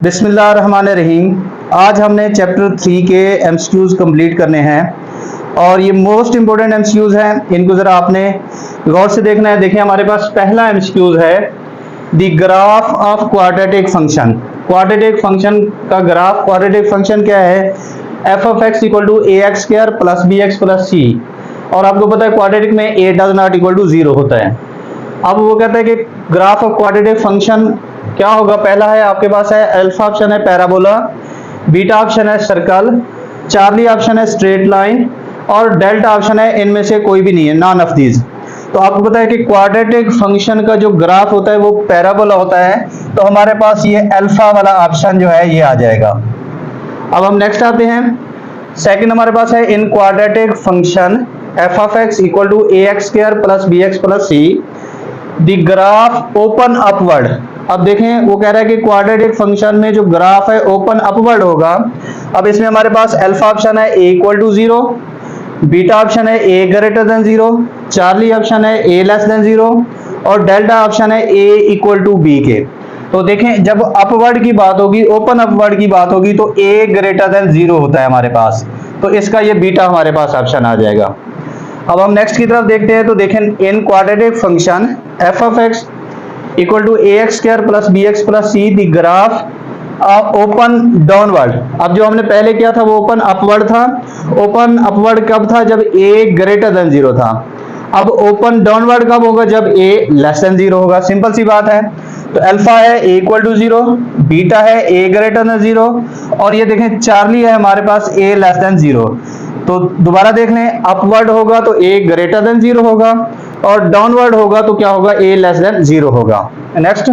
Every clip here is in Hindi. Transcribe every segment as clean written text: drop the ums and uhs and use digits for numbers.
बिस्मिल्लाहिर्रहमानिर्रहीम। आज हमने चैप्टर 3 के एमसीक्यूज कंप्लीट करने हैं और ये मोस्ट इंपॉर्टेंट एमसीक्यूज हैं। इनको ज़रा आपने गौर से देखना है। देखिए हमारे पास पहला एमसीक्यूज है the graph of quadratic function. Quadratic function का ग्राफ, क्वाड्रेटिक फंक्शन क्या है? F of x equal to A x square plus B x plus c. और आपको पता है क्वाड्रेटिक में a does not equal to 0 होता है। अब वो कहता है कि ग्राफ ऑफ क्वाड्रेटिक फंक्शन क्या होगा? पहला है आपके पास है अल्फा ऑप्शन है पैराबोला, बीटा ऑप्शन है सर्कल, चार्ली ऑप्शन है स्ट्रेट लाइन और डेल्टा ऑप्शन है इनमें से कोई भी नहीं है, नॉन ऑफ दीज। तो आपको पता है कि क्वाड्रेटिक फंक्शन का जो ग्राफ होता है वो पैराबोला होता है, तो हमारे पास ये अल्फा वाला ऑप्शन जो है ये आ जाएगा। अब हम नेक्स्ट आते हैं। सेकंड हमारे पास है in quadratic function F of x equal to A x square plus B x plus c the graph open upward. अब देखें वो कह रहा है कि क्वाड्रेटिक फंक्शन में जो ग्राफ है ओपन अपवर्ड होगा। अब इसमें हमारे पास अल्फा ऑप्शन है ए इक्वल टू 0, बीटा ऑप्शन है ए ग्रेटर देन 0, चार्ली ऑप्शन है ए लेस देन 0 और डेल्टा ऑप्शन है ए इक्वल टू बी के। तो देखें जब अपवर्ड की बात होगी, ओपन अपवर्ड की बात होगी तो ए ग्रेटर देन 0 होता है हमारे पास, तो इसका ये बीटा हमारे पास ऑप्शन आ जाएगा। अब हम नेक्स्ट की तरफ देखते हैं। तो देखें in quadratic function F of x equal to A x square plus B x plus c the graph open downward. अब जो हमने पहले किया था वो ओपन अपवर्ड था। ओपन अपवर्ड कब था? जब ए ग्रेटर देन 0 था। अब ओपन डाउनवर्ड कब होगा? जब ए लेस देन 0 होगा। सिंपल सी बात है। तो अल्फा है ए इक्वल टू 0, बीटा है ए ग्रेटर देन 0 और ये देखें चार्ली है हमारे पास ए लेस देन 0। तो दोबारा देख लें, अपवर्ड होगा तो ए ग्रेटर देन 0 होगा और डाउनवर्ड होगा तो क्या होगा? ए लेस देन 0 होगा। Next,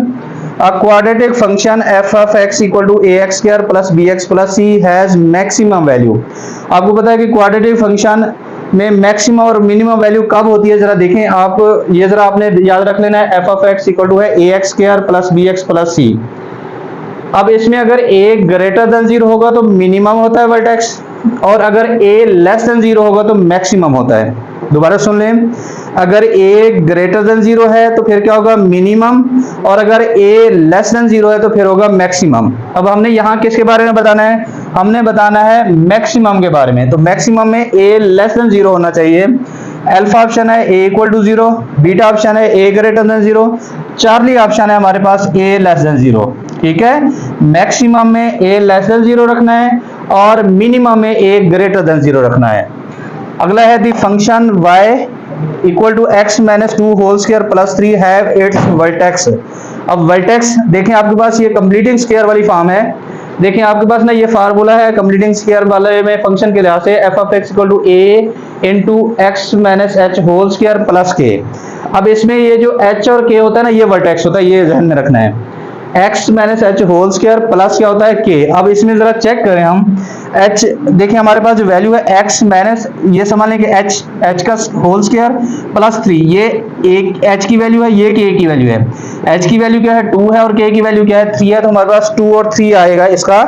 a quadratic function F of x equal to A x square plus B x plus C has maximum value. आपको पता है कि क्वाड्रेटिक फंक्शन में मैक्सिमम और मिनिमम वैल्यू कब होती है? जरा देखें आप, ये जरा आपने याद रख लेना है। F of x equal to है a x square plus B x plus c. अब इसमें अगर ए ग्रेटर देन 0 होगा तो मिनिमम होता है वर्टेक्स, और अगर ए लेस देन 0 होगा तो मैक्सिमम होता है। दोबारा सुन लें, अगर ए ग्रेटर देन 0 है तो फिर क्या होगा? मिनिमम, और अगर ए लेस देन 0 है तो फिर होगा मैक्सिमम। अब हमने यहाँ किसके बारे में बताना है? हमने बताना है मैक्सिमम के बारे में। तो मैक्सिमम में ए लेस देन 0 होना चाहिए। अल्फा ऑप्शन है ए इक्वल टू 0, बीटा ऑप्शन है ए ग्रेटर देन 0, चार्ली ऑप्शन है हमारे पास ए लेस देन 0। ठीक है, मैक्सिमम में ए लेस देन 0 रखना है और मिनिमम में ए ग्रेटर देन 0 रखना है। अगला है the function y equal to X minus 2 whole square plus 3 have its vertex. अब वर्टेक्स देखें आपके पास ये कंप्लीटिंग स्क्वायर वाली फॉर्म है। देखिए आपके पास ना ये फार्मूला है कंप्लीटिंग स्क्वायर वाले में फंक्शन के लिहाज से F of x equal to A into X minus H whole square plus K. अब इसमें ये जो एच और के होता है ना, ये वर्टेक्स होता है, ये ध्यान में रखना है। X minus H whole square plus क्या होता है? के। अब इसमें जरा चेक करें हम, एच देखिए हमारे पास जो वैल्यू है एक्स माइनस, ये समझ लें कि एच का होल स्क्वायर प्लस 3, ये एक एच की वैल्यू है, ये के की वैल्यू है। एच की वैल्यू क्या है? 2 है और के की वैल्यू क्या है? 3 है। तो हमारे पास 2 और 3 आएगा इसका।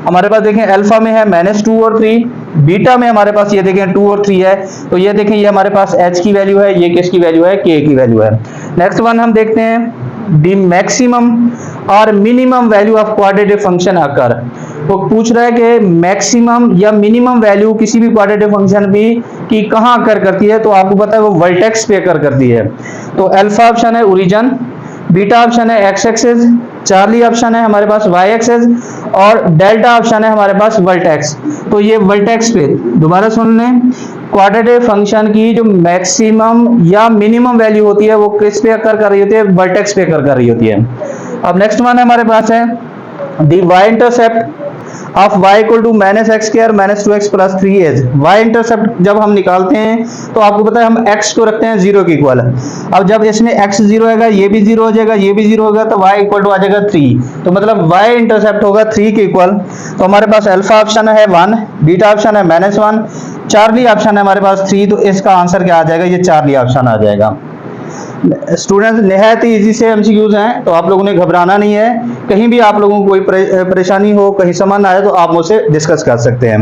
हमारे पास देखें अल्फा में है -2 और 3, बीटा में हमारे पास ये देखें 2 और 3 है। तो ये देखें ये हमारे पास एच की वैल्यू है, ये किसकी वैल्यू है? के की वैल्यू है। नेक्स्ट वन हम देखते हैं द मैक्सिमम और minimum value of quadratic function occur. वो पूछ रहा है कि मैक्सिमम या मिनिमम वैल्यू किसी भी क्वाड्रेटिक फंक्शन भी की कहाँ अकर करती है? तो आपको पता है वो वर्टेक्स पे अकर करती है। तो अल्फा ऑप्शन है ओरिजिन, बीटा ऑप्शन है एक्स एक्सिस, चार्ली ऑप्शन है हमारे पास वाई एक्सिस और डेल्टा ऑप्शन है हमारे पास वर्टेक्स। तो ये वर्टेक्स पे, दोबारा सुन लें, क्वाड्रेटिक फंक्शन की जो मैक्सिमम या मिनिमम वैल्यू होती है वो किस पे अकर कर रही होती है? वर्टेक्स पे अकर कर रही होती है। अब नेक्स्ट वन है हमारे पास है the y intercept of y equal to minus x square minus 2x plus 3 as. y intercept जब हम निकालते हैं तो आपको पता है हम x को रखते हैं 0 के इक्वल। अब जब इसमें x 0 आएगा, ये भी 0 हो जाएगा, ये भी 0 होगा, तो y इक्वल टू आ जाएगा 3। तो मतलब y इंटरसेप्ट होगा 3 के इक्वल। तो हमारे पास अल्फा ऑप्शन है 1, बीटा ऑप्शन है -1, चार्ली ऑप्शन है हमारे पास 3। तो इसका आंसर क्या आ जाएगा? ये चार्ली ऑप्शन आ जाएगा। स्टूडेंट्स निहायत ही इजी से एमसीक्यूज हैं, तो आप लोगों ने घबराना नहीं है। कहीं भी आप लोगों को कोई परेशानी हो, कहीं समझ ना आए तो आप मुझसे डिस्कस कर सकते हैं।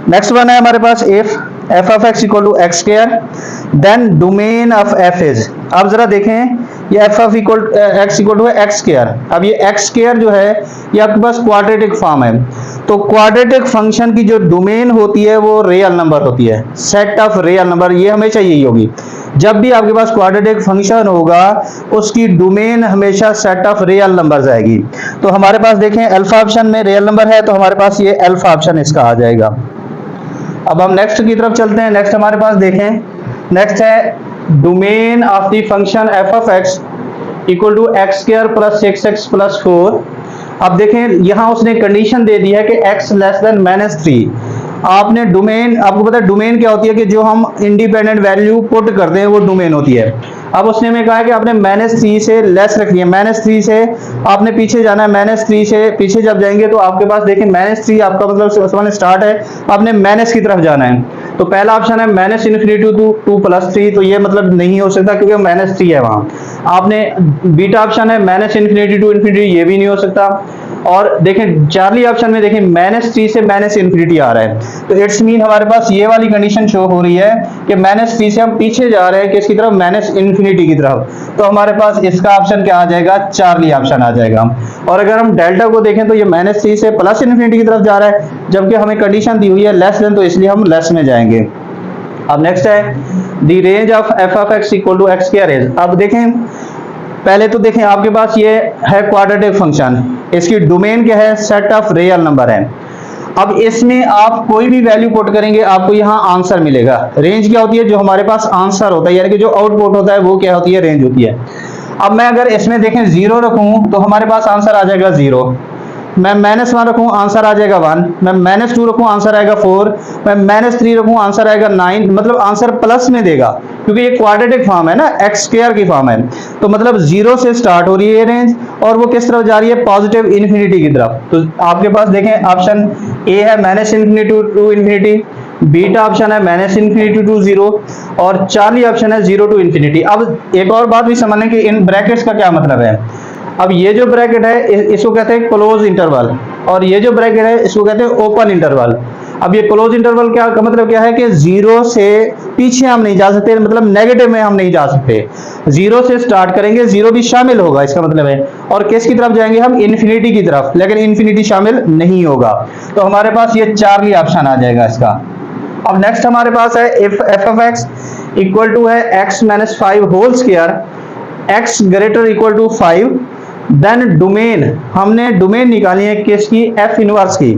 नेक्स्ट वन है हमारे पास if F of x equal to x square then domain of f is. अब जरा देखें ये f of x equal to x square. अब ये एक्स स्क्वायर जो है ये आपके पास क्वाड्रेटिक फॉर्म है, तो क्वाड्रेटिक फंक्शन की जो डोमेन होती है वो रियल नंबर होती है, सेट ऑफ रियल नंबर, ये हमेशा यही होगी। जब भी आपके पास क्वाड्रेटिक फंक्शन होगा उसकी डोमेन हमेशा सेट ऑफ रियल नंबर्स आएगी। तो हमारे पास देखें अल्फा ऑप्शन में रियल नंबर है, तो हमारे पास ये अल्फा ऑप्शन इसका आ जाएगा। अब हम नेक्स्ट की तरफ चलते हैं। नेक्स्ट हमारे पास देखें, नेक्स्ट है domain of the function F of x equal to x square plus 6x plus 4। अब देखें यहां उसने कंडीशन दे दी है कि x लेस देन -3। आपने डोमेन, आपको पता है डोमेन क्या होती है कि जो हम इंडिपेंडेंट वैल्यू पुट करते हैं वो डोमेन होती है। अब उसने हमें कहा है कि आपने -3 से लेस रखनी है, -3 से आपने पीछे जाना है, -3 से पीछे जब जाएंगे तो आपके पास देखिए -3 आपका मतलब समझ स्टार्ट है, आपने माइनस की तरफ जाना है। तो पहला ऑप्शन है -∞ टू 2 + 3, तो ये मतलब नहीं हो सकता क्योंकि -3 है वहां। आपने बीटा ऑप्शन है -∞ टू ∞, ये भी नहीं हो सकता। और देखें चार्ली ऑप्शन में देखें -3 से -∞ आ रहा है, तो इट्स मीन हमारे पास ये वाली कंडीशन शो हो रही है कि -3 से हम पीछे जा रहे हैं किसकी तरफ, -∞ की तरफ। तो हमारे पास इसका ऑप्शन क्या आ जाएगा, चार्ली ऑप्शन आ जाएगा। और अगर हम डेल्टा को देखें तो ये -3 से +∞ की तरफ जा रहा है, जबकि हमें कंडीशन दी हुई है लेस देन, तो इसलिए हम लेस में जाएंगे। अब नेक्स्ट है the range of F of x equal to x square is. अब देखें पहले तो देखें आपके पास ये है क्वाड्रेटिक फंक्शन, इसकी डोमेन क्या है, सेट ऑफ रियल नंबर है। अब इसमें आप कोई भी वैल्यू पुट करेंगे आपको यहाँ आंसर मिलेगा। रेंज क्या होती है, जो हमारे पास आंसर होता है यानी कि जो आउटपुट होता है वो क्या होती है, रेंज होती है। अब मैं अगर इसमें देखें 0 रखूं तो हमारे पास आंसर आ जाएगा 0, मैं -1 रखूं आंसर आ जाएगा 1, मैं -2 रखूं आंसर आएगा 4, मैं -3 रखूं आंसर आएगा 9, मतलब आंसर प्लस में देगा क्योंकि ये क्वाड्रेटिक फॉर्म है ना, एक्स स्क्वायर की फॉर्म है। तो मतलब 0 से स्टार्ट हो रही है ये रेंज और वो किस तरफ जा रही है, पॉजिटिव इन्फिनिटी की तरफ। तो आपके पास देखें ऑप्शन ए है -∞ टू ∞, बीटा ऑप्शन है -∞ टू 0 और चार्ली ऑप्शन है 0 टू ∞। अब एक और बात भी समझ लें कि इन ब्रैकेट्स का क्या मतलब है। अब ये जो ब्रैकेट है इसको कहते हैं क्लोज इंटरवल और ये जो ब्रैकेट है इसको कहते हैं ओपन इंटरवल। अब ये क्लोज इंटरवल क्या का मतलब क्या है कि 0 से पीछे हम नहीं जा सकते, मतलब नेगेटिव में हम नहीं जा सकते। 0 से स्टार्ट करेंगे, 0 भी शामिल होगा इसका मतलब है, और किस की तरफ जाएंगे हम, इन्फिनिटी की तरफ, लेकिन इन्फिनिटी शामिल नहीं होगा। तो हमारे पास ये चार्ली ऑप्शन आ जाएगा इसका। अब नेक्स्ट हमारे पास है if F of x equal to है x - 5 whole square, x greater equal to 5, then domain, हमने डोमेन निकाली है किसकी, एफ इनवर्स की।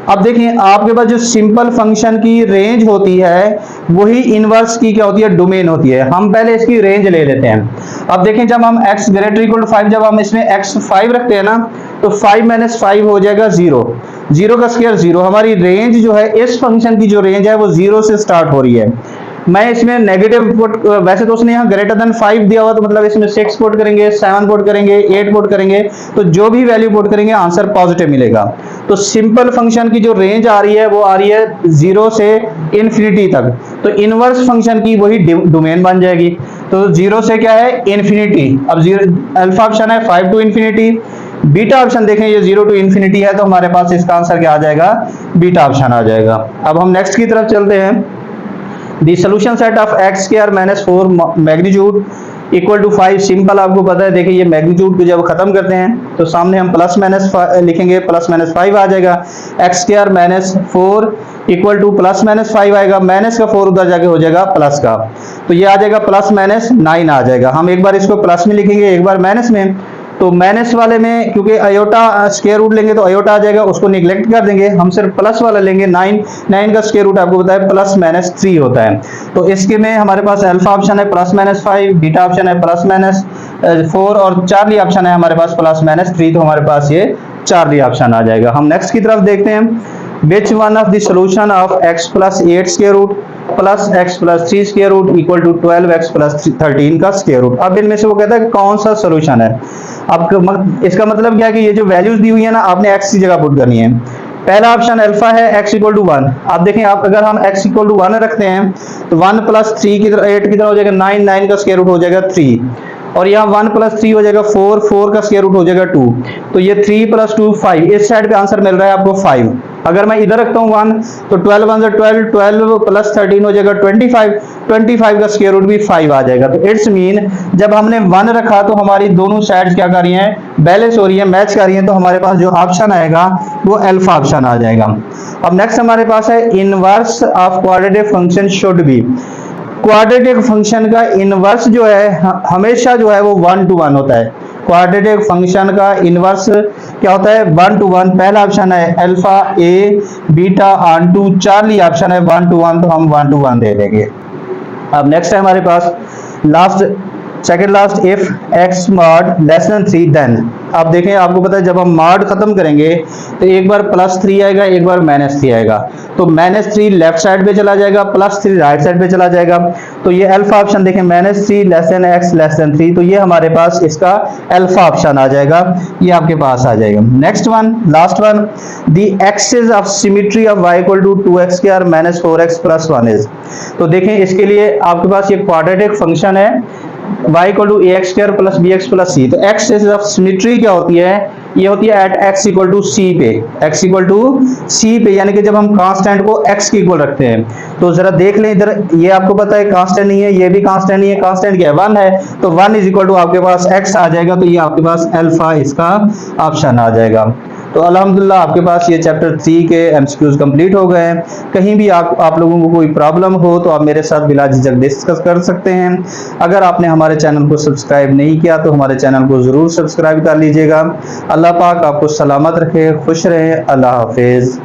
अब देखिए आपके पास जो सिंपल फंक्शन की रेंज होती है वही इनवर्स की क्या होती है, डोमेन होती है। हम पहले इसकी रेंज ले लेते हैं। अब देखें जब हम x ग्रेटर इक्वल टू 5, जब हम इसमें x 5 रखते हैं ना तो 5 - 5 हो जाएगा 0, 0 का स्क्वायर 0। हमारी रेंज जो है इस फंक्शन की जो रेंज है वो 0 से स्टार्ट हो रही है। मैं इसमें नेगेटिव पुट, वैसे तो उसने यहाँ ग्रेटर देन 5 दिया हुआ, तो मतलब इसमें 6 पुट करेंगे, 7 पुट करेंगे, 8 पुट करेंगे, तो जो भी वैल्यू पुट करेंगे आंसर पॉजिटिव मिलेगा। तो सिंपल फंक्शन की जो रेंज आ रही है वो आ रही है 0 से इन्फिनिटी तक, तो इनवर्स फंक्शन की वही डोमेन बन जाएगी। तो 0 से क्या है, इन्फिनिटी। अब 0 अल्फा ऑप्शन है 5 टू इन्फिनिटी, बीटा ऑप्शन देखें ये 0 टू इन्फिनिटी है, तो हमारे पास इसका आंसर क्या आ जाएगा, बीटा ऑप्शन आ जाएगा। अब हम नेक्स्ट की तरफ चलते हैं। The solution set of x square - 4 magnitude equal to 5, simple आपको पता है। देखिए ये मैग्नीट्यूड को जब खत्म करते हैं तो सामने हम प्लस माइनस लिखेंगे, प्लस माइनस 5 आ जाएगा। x square - 4 equal two plus minus 5 आएगा, माइनस का 4 उधर जाके हो जाएगा प्लस का, तो ये आ जाएगा प्लस माइनस 9 आ जाएगा। हम एक बार इसको प्लस में लिखेंगे एक बार माइनस में, तो माइनस वाले में क्योंकि अयोटा स्क्वायर रूट लेंगे तो अयोटा आ जाएगा, उसको निगलेक्ट कर देंगे, हम सिर्फ प्लस वाला लेंगे। 9 का स्क्वायर रूट आपको पता है प्लस माइनस 3 होता है। तो इसके में हमारे पास अल्फा ऑप्शन है प्लस माइनस 5, बीटा ऑप्शन है प्लस माइनस 4 और चार्ली ऑप्शन है हमारे पास प्लस माइनस 3, तो हमारे पास ये चार्ली ऑप्शन आ जाएगा। हम नेक्स्ट की तरफ देखते हैं। Which one of the solution of x + 8 square root plus x + 3 square root equal to 12x + 13 का स्क्वायर रूट। अब इनमें से वो कहता है कौन सा सॉल्यूशन है। अब इसका मतलब क्या है कि ये जो वैल्यूज दी हुई है ना आपने x की जगह पुट करनी है। पहला ऑप्शन अल्फा है x = 1। आप देखें आप अगर हम x = 1 रखते हैं तो 1 + 3 की तरह 8 की तरह हो जाएगा 9, 9 का स्क्वायर रूट हो जाएगा 3। और यहाँ 1 + 3 हो जाएगा 4, 4 का स्क्वायर रूट हो जाएगा 2, तो ये 3 + 2 5, इस साइड पे आंसर मिल रहा है आपको 5। अगर मैं इधर रखता हूँ 1, तो 12 1 12, 12 + 13 हो जाएगा 25, 25 का स्क्वायर रूट भी 5 आ जाएगा। तो इट्स मीन जब हमने 1 रखा तो हमारी दोनों साइड्स क्या कर रही हैं, बैलेंस हो रही है, मैच कर रही है, तो हमारे पास जो ऑप्शन आएगा वो अल्फा ऑप्शन आ जाएगा। अब नेक्स्ट हमारे पास है inverse of quadratic function should be. Quadratic function का इनवर्स जो है हमेशा जो है वो 1 to 1 होता है। क्वाड्रेटिक फंक्शन का इनवर्स क्या होता है, 1 to 1। पहला ऑप्शन है alpha A beta on to Charlie, option है 1 to 1, तो हम 1 to 1 दे देंगे। अब नेक्स्ट है हमारे पास last, second last, if x mod less then 3 then. आप देखें, आपको पता है जब हम मॉड खत्म करेंगे तो एक बार +3 आएगा, एक बार -3 आएगा, तो -3 लेफ्ट साइड पे चला जाएगा, +3 राइट साइड पे चला जाएगा। तो ये अल्फा ऑप्शन देखें, -3 less than x less then 3, तो ये हमारे पास इसका अल्फा ऑप्शन आ जाएगा, ये आपके पास आ जाएगा। Next one, last one, the axis of symmetry of y = 2x² - 4x + 1 is. तो देखें, इसके लिए आपके पास ये क्वाड्रेटिक फंक्शन है y = ax² + bx + c। तो एक्सिस ऑफ सिमेट्री क्या होती है, ये होती है एट x = c पे, x = c पे, यानी कि जब हम कांस्टेंट को x के इक्वल रखते हैं। तो जरा देख लें इधर, ये आपको पता है कांस्टेंट नहीं है, ये भी कांस्टेंट नहीं है, कांस्टेंट क्या है, 1 है, तो 1 = आपके पास x आ जाएगा, तो ये आपके पास अल्फा इसका ऑप्शन आ जाएगा। तो अल्हम्दुलिल्लाह आपके पास ये चैप्टर 3 के एमसीक्यूज कंप्लीट हो गए हैं। कहीं भी आप लोगों को कोई प्रॉब्लम हो तो आप मेरे साथ बिला झिझक डिस्कस कर सकते हैं। अगर आपने हमारे चैनल को सब्सक्राइब नहीं किया तो हमारे चैनल को ज़रूर सब्सक्राइब कर लीजिएगा। अल्लाह पाक आपको सलामत रखे, खुश रहे। अल्लाह हाफिज़।